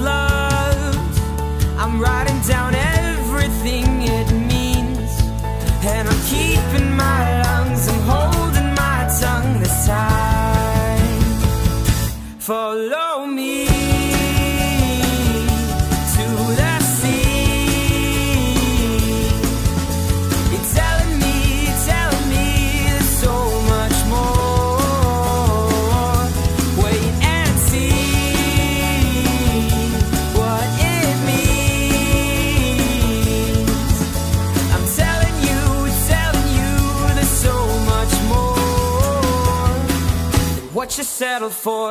love. I'm writing down everything it means, and I'm keeping my lungs, I'm holding my tongue this time. Follow me to the sea. You're telling me there's so much more. Wait and see what it means. I'm telling you there's so much more than what you settled for.